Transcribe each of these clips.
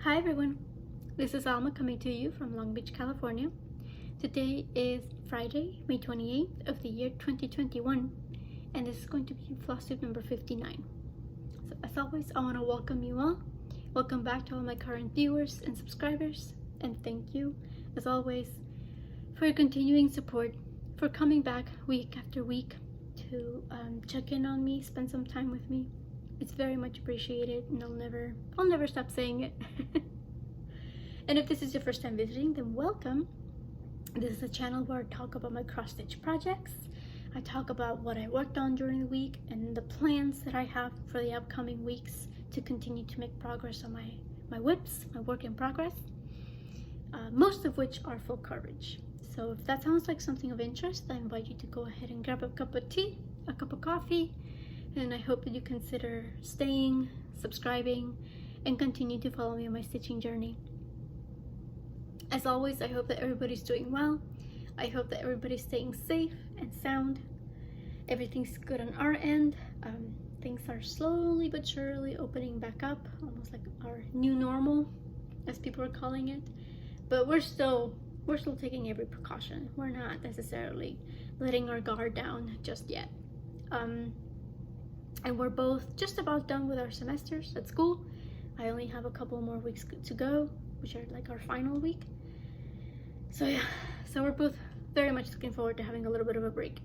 Hi everyone, this is Alma coming to you from Long Beach, California. Today is Friday, May 28th of the year 2021, and this is going to be FlossTube number 59. So as always, I want to welcome you all. Welcome back to all my current viewers and subscribers, and thank you, as always, for your continuing support, for coming back week after week to check in on me, spend some time with me. It's very much appreciated, and I'll never stop saying it. And if this is your first time visiting, then welcome. This is a channel where I talk about my cross-stitch projects. I talk about what I worked on during the week and the plans that I have for the upcoming weeks to continue to make progress on my whips, my work in progress, most of which are full coverage. So if that sounds like something of interest, I invite you to go ahead and grab a cup of tea, a cup of coffee, and I hope that you consider staying, subscribing, and continue to follow me on my stitching journey. As always, I hope that everybody's doing well. I hope that everybody's staying safe and sound. Everything's good on our end. Things are slowly but surely opening back up, almost like our new normal, as people are calling it. But we're still taking every precaution. We're not necessarily letting our guard down just yet. And we're both just about done with our semesters at school. I only have a couple more weeks to go, which are like our final week. So yeah, so we're both very much looking forward to having a little bit of a break.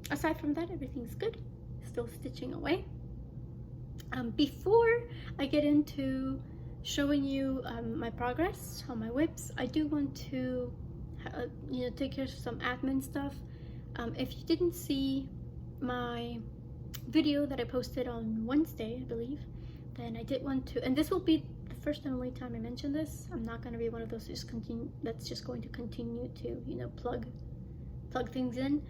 Aside from that, everything's good. Still stitching away. Before I get into showing you my progress on my whips, I do want to take care of some admin stuff. If you didn't see my video that I posted on Wednesday, I believe, then I did want to, and this will be the first and only time I mention this. I'm not going to be one of those that's just going to continue to plug things in.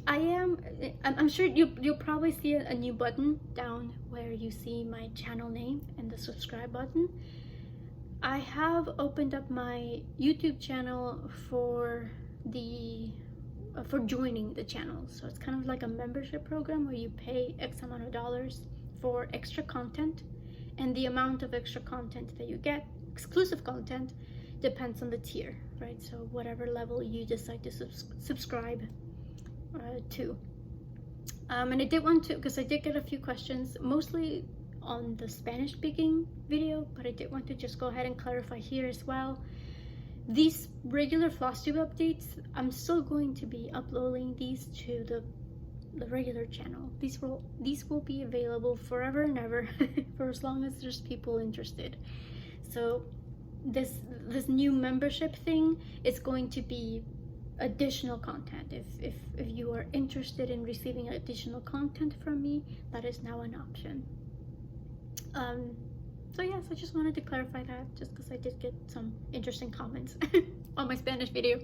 I'm sure you'll probably see a new button down where you see my channel name and the subscribe button. I have opened up my YouTube channel for joining the channel. So it's kind of like a membership program where you pay X amount of dollars for extra content, and the amount of extra content that you get, exclusive content, depends on the tier, right? So whatever level you decide to subscribe to. And I did want to, because I did get a few questions, mostly on the Spanish speaking video, but I did want to just go ahead and clarify here as well. These regular FlossTube updates, I'm still going to be uploading these to the regular channel. These will be available forever and ever for as long as there's people interested. So this new membership thing is going to be additional content. If you are interested in receiving additional content from me, that is now an option. So yes, I just wanted to clarify that, just because I did get some interesting comments on my Spanish video.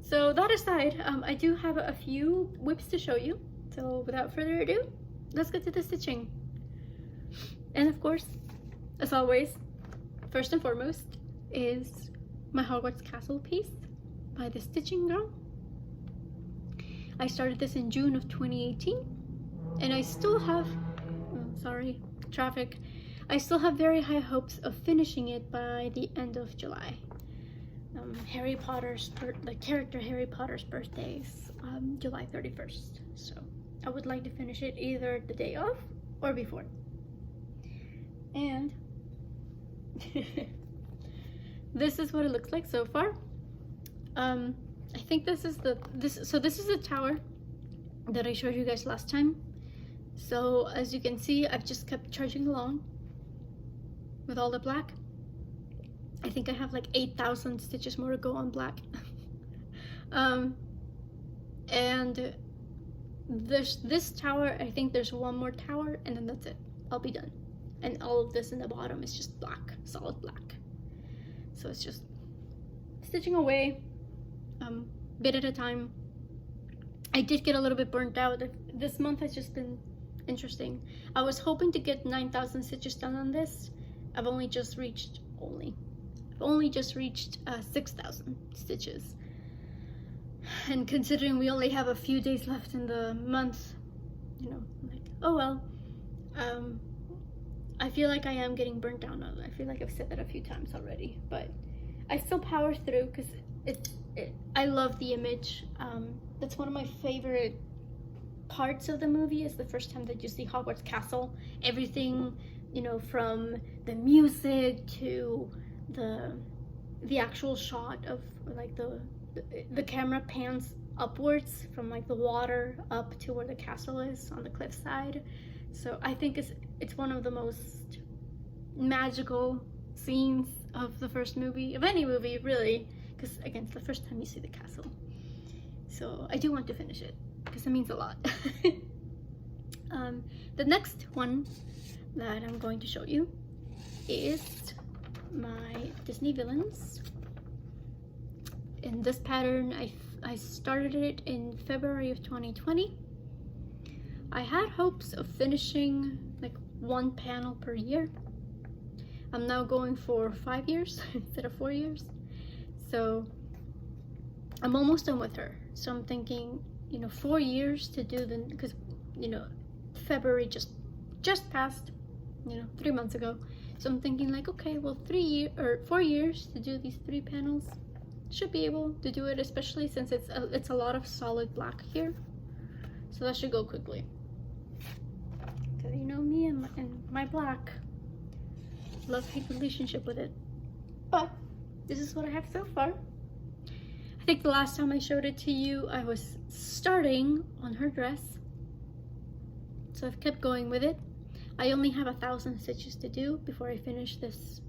So that aside, I do have a few whips to show you. So without further ado, let's get to the stitching. And of course, as always, first and foremost is my Hogwarts Castle piece by the Stitching Girl. I started this in June of 2018, and I still have, traffic. I still have very high hopes of finishing it by the end of July. The character Harry Potter's birthday is July 31st. So I would like to finish it either the day of or before. And this is what it looks like so far. I think this is the tower that I showed you guys last time. So as you can see, I've just kept charging along with all the black. I think I have like 8,000 stitches more to go on black. And there's this tower. I think there's one more tower, and then that's it. I'll be done. And all of this in the bottom is just black, solid black. So it's just stitching away, bit at a time. I did get a little bit burnt out. This month has just been interesting. I was hoping to get 9,000 stitches done on this. I've only just reached 6,000 stitches. And considering we only have a few days left in the month, like, oh well. I feel like I am getting burnt down on it. I feel like I've said that a few times already, but I still power through because I love the image. That's one of my favorite parts of the movie, is the first time that you see Hogwarts Castle. Everything, you know, from the music to the actual shot of like the camera pans upwards from like the water up to where the castle is on the cliffside. So I think it's one of the most magical scenes of the first movie, of any movie really, because again, it's the first time you see the castle. So I do want to finish it because it means a lot. The next one that I'm going to show you is my Disney villains. In this pattern, I started it in February of 2020. I had hopes of finishing like one panel per year. I'm now going for 5 years instead of 4 years. So I'm almost done with her. So I'm thinking, you know, 4 years to do the, because, you know, February just passed, you know, 3 months ago. So I'm thinking like, okay, well, 4 years to do these 3 panels. Should be able to do it, especially since it's a lot of solid black here. So that should go quickly. Because you know me and my black. Love-hate relationship with it. But this is what I have so far. I think the last time I showed it to you, I was starting on her dress. So I've kept going with it. I only have 1,000 stitches to do before I finish this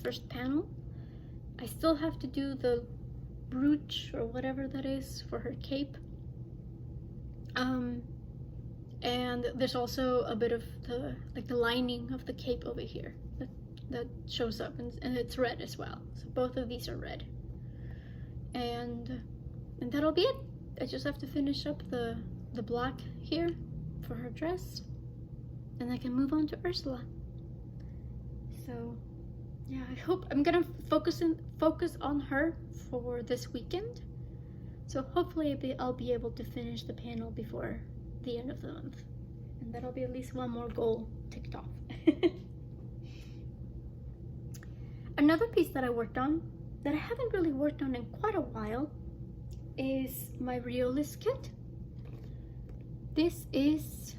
first panel. I still have to do the brooch or whatever that is for her cape. And there's also a bit of the lining of the cape over here that shows up, and it's red as well. So both of these are red. And that'll be it. I just have to finish up the black here for her dress, and I can move on to Ursula. So yeah, I hope I'm gonna focus on her for this weekend. So hopefully I'll be able to finish the panel before the end of the month, and that'll be at least one more goal ticked off. Another piece that I worked on that I haven't really worked on in quite a while is my Riolis kit. This is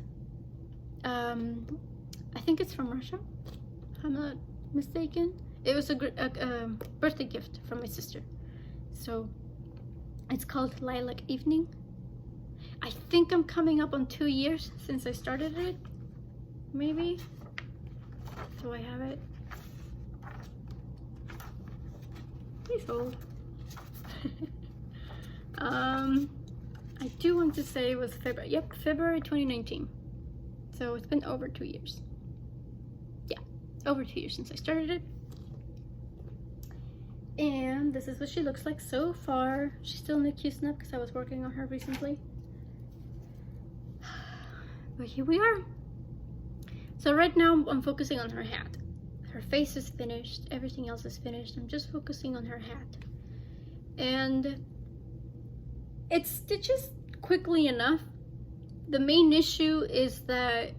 I think it's from Russia, if I'm not mistaken. It was a birthday gift from my sister. So it's called Lilac Evening. I think I'm coming up on 2 years since I started it, maybe. Do I have it? Please hold. I do want to say it was February. Yep, February 2019. So it's been over 2 years. Yeah, over 2 years since I started it. And this is what she looks like so far. She's still in the Q-snap because I was working on her recently. But here we are. So right now I'm focusing on her hat. Her face is finished, everything else is finished. I'm just focusing on her hat. And it stitches quickly enough. The main issue is that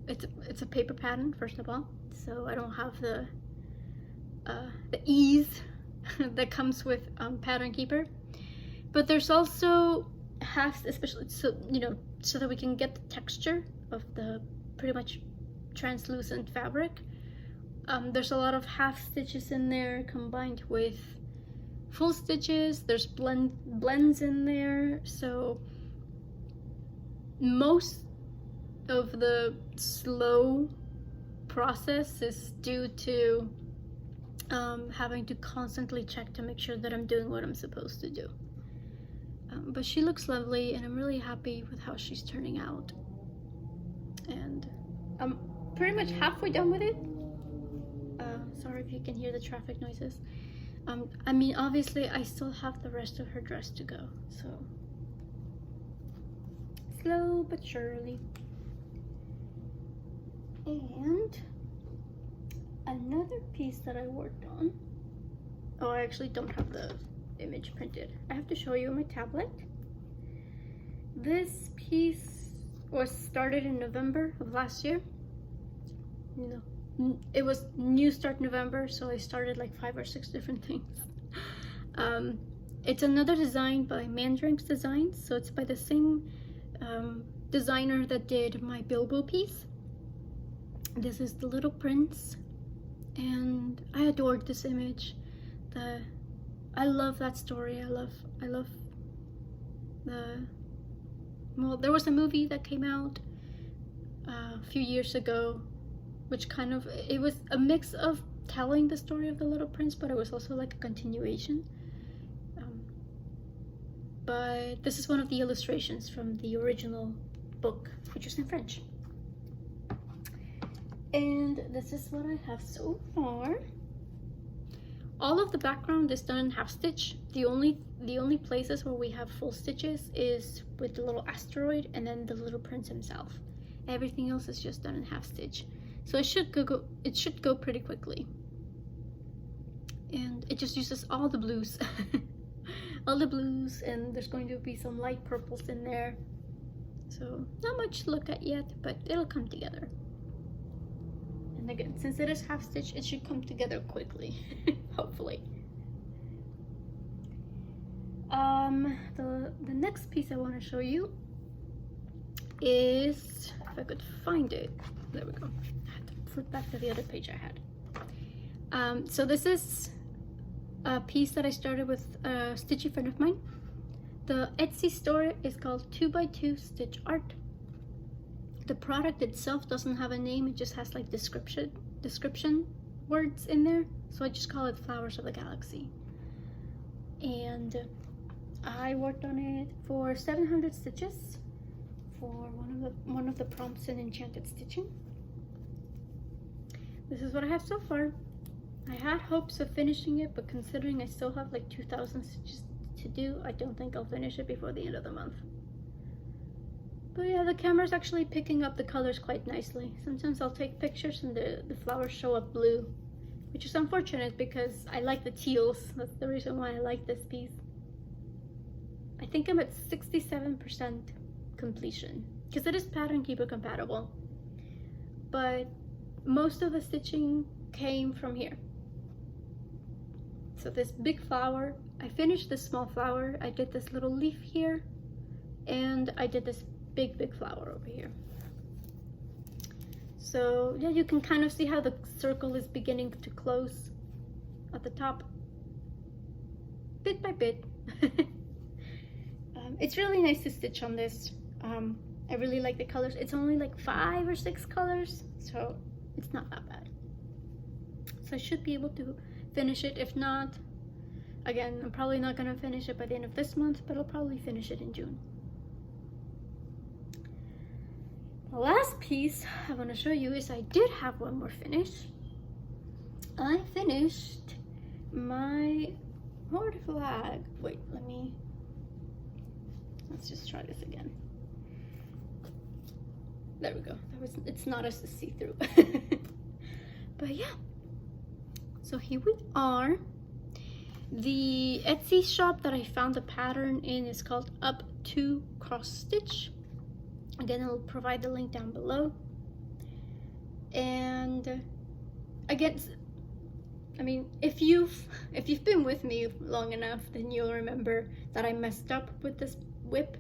it's a paper pattern, first of all. So I don't have the ease that comes with Pattern Keeper. But there's also halves, especially so, you know, so that we can get the texture of the pretty much translucent fabric. There's a lot of half stitches in there combined with full stitches. There's blends in there. So most of the slow process is due to having to constantly check to make sure that I'm doing what I'm supposed to do. But she looks lovely, and I'm really happy with how she's turning out. And I'm pretty much halfway done with it. Sorry if you can hear the traffic noises. I mean, obviously I still have the rest of her dress to go, so slow but surely. And another piece that I worked on, oh, I actually don't have the image printed. I have to show you on my tablet. This piece was started in November of last year. you know, it was New Start November, so I started like 5 or 6 different things. It's another design by Mandrink's Designs, so it's by the same designer that did my Bilbo piece. This is the Little Prince, and I adored this image. I love that story. I love well, there was a movie that came out a few years ago, which kind of, it was a mix of telling the story of the Little Prince, but it was also like a continuation. But this is one of the illustrations from the original book, which is in French. And this is what I have so far. All of the background is done in half stitch. The only places where we have full stitches is with the little asteroid and then the Little Prince himself. Everything else is just done in half stitch. So it should go pretty quickly. And it just uses all the blues. All the blues, and there's going to be some light purples in there. So not much to look at yet, but it'll come together. And again, since it is half stitch, it should come together quickly, hopefully. The next piece I want to show you is, if I could find it, there we go. I had to flip back to the other page I had. So this is a piece that I started with a stitchy friend of mine. The Etsy store is called 2x2 Stitch Art. The product itself doesn't have a name, it just has like description words in there, so I just call it Flowers of the Galaxy. And I worked on it for 700 stitches for one of the prompts in Enchanted Stitching. This is what I have so far. I had hopes of finishing it, but considering I still have like 2,000 stitches to do, I don't think I'll finish it before the end of the month. But yeah, the camera's actually picking up the colors quite nicely. Sometimes I'll take pictures and the flowers show up blue, which is unfortunate because I like the teals. That's the reason why I like this piece. I think I'm at 67% completion because it is Pattern Keeper compatible. But most of the stitching came from here. So this big flower, I finished this small flower, I did this little leaf here, and I did this big flower over here. So yeah, you can kind of see how the circle is beginning to close at the top, bit by bit. It's really nice to stitch on this. I really like the colors. It's only like 5 or 6 colors, so it's not that bad. So I should be able to finish it. If not, again, I'm probably not gonna finish it by the end of this month, but I'll probably finish it in June. The last piece I want to show you is I did have one more finish. I finished my horde flag. Wait, let's just try this again. There we go. It's not as see-through. But yeah. So here we are. The Etsy shop that I found the pattern in is called Up to Cross Stitch. Again, I'll provide the link down below. And again, I mean, if you've been with me long enough, then you'll remember that I messed up with this whip.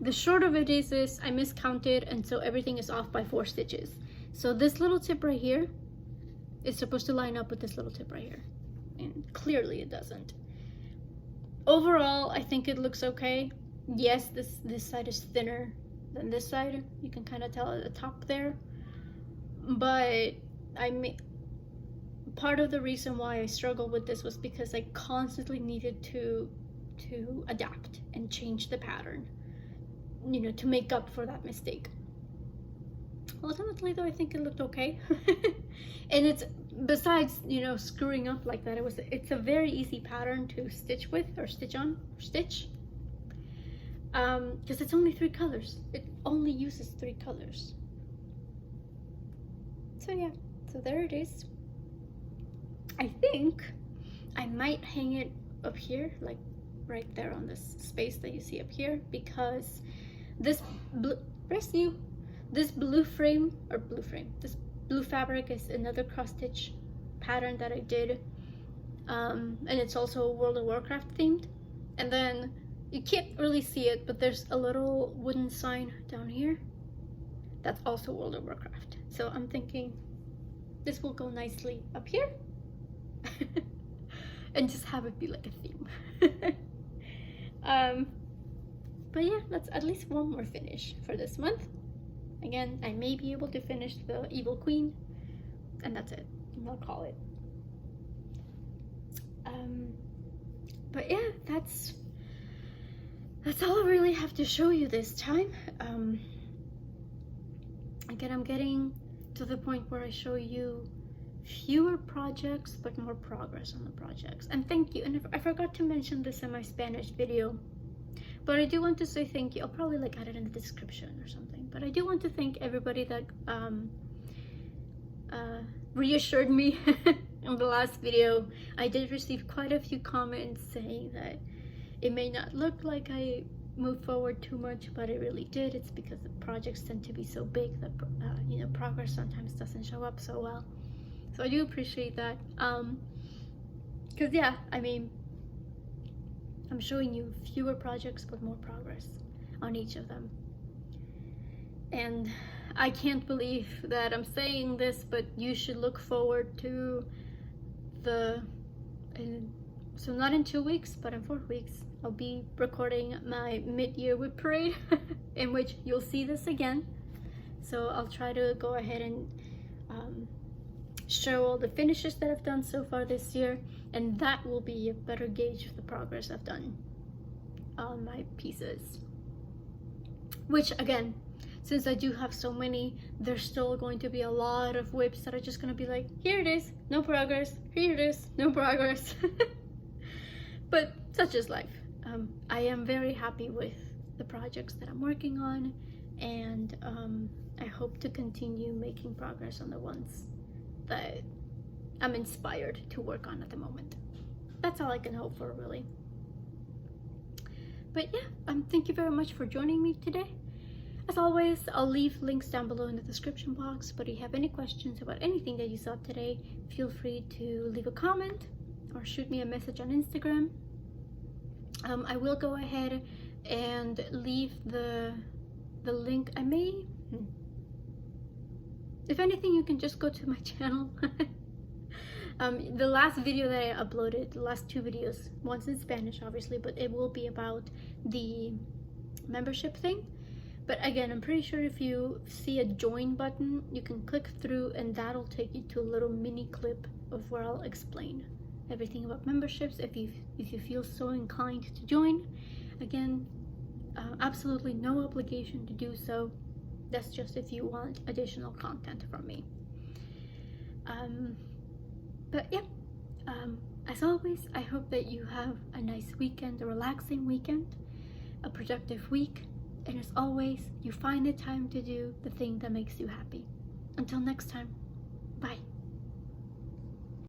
The short of it is I miscounted, and so everything is off by 4 stitches. So this little tip right here is supposed to line up with this little tip right here, and clearly it doesn't. Overall, I think it looks okay. Yes, this side is thinner than this side. You can kind of tell at the top there. But part of the reason why I struggled with this was because I constantly needed to adapt and change the pattern, you know, to make up for that mistake. Ultimately though, I think it looked okay. And it's, besides, you know, screwing up like that, it's a very easy pattern to stitch with, or stitch on, or stitch. Because it's only 3 colors. It only uses 3 colors. So yeah, so there it is. I think I might hang it up here, like right there on this space that you see up here, because this This this blue fabric is another cross stitch pattern that I did, and it's also World of Warcraft themed. And then you can't really see it, but there's a little wooden sign down here that's also World of Warcraft. So I'm thinking this will go nicely up here and just have it be like a theme. But yeah, that's at least one more finish for this month. Again, I may be able to finish the Evil Queen, and that's it. I'll call it. But yeah, that's all I really have to show you this time. Again, I'm getting to the point where I show you fewer projects but more progress on the projects. And thank you. And I forgot to mention this in my Spanish video, but I do want to say thank you. I'll probably like add it in the description or something. But I do want to thank everybody that reassured me in the last video. I did receive quite a few comments saying that it may not look like I moved forward too much, but it really did. It's because the projects tend to be so big that you know, progress sometimes doesn't show up so well. So I do appreciate that. Because yeah, I mean, I'm showing you fewer projects but more progress on each of them. And I can't believe that I'm saying this, but you should look forward to so not in 2 weeks, but in 4 weeks, I'll be recording my mid-year whip parade in which you'll see this again. So I'll try to go ahead and show all the finishes that I've done so far this year, and that will be a better gauge of the progress I've done on my pieces. Which again, since I do have so many, there's still going to be a lot of whips that are just going to be like, here it is, no progress, here it is, no progress. But such is life. I am very happy with the projects that I'm working on, and I hope to continue making progress on the ones that I'm inspired to work on at the moment. That's all I can hope for, really. But yeah, thank you very much for joining me today. As always, I'll leave links down below in the description box, but if you have any questions about anything that you saw today, feel free to leave a comment or shoot me a message on Instagram. I will go ahead and leave the link. I may, if anything, you can just go to my channel. The last video that I uploaded, the last 2 videos, one's in Spanish obviously, but it will be about the membership thing. But again, I'm pretty sure if you see a join button, you can click through and that'll take you to a little mini clip of where I'll explain everything about memberships if you feel so inclined to join. Again, absolutely no obligation to do so. That's just if you want additional content from me. But yeah, as always, I hope that you have a nice weekend, a relaxing weekend, a productive week. And as always, you find the time to do the thing that makes you happy. Until next time, bye.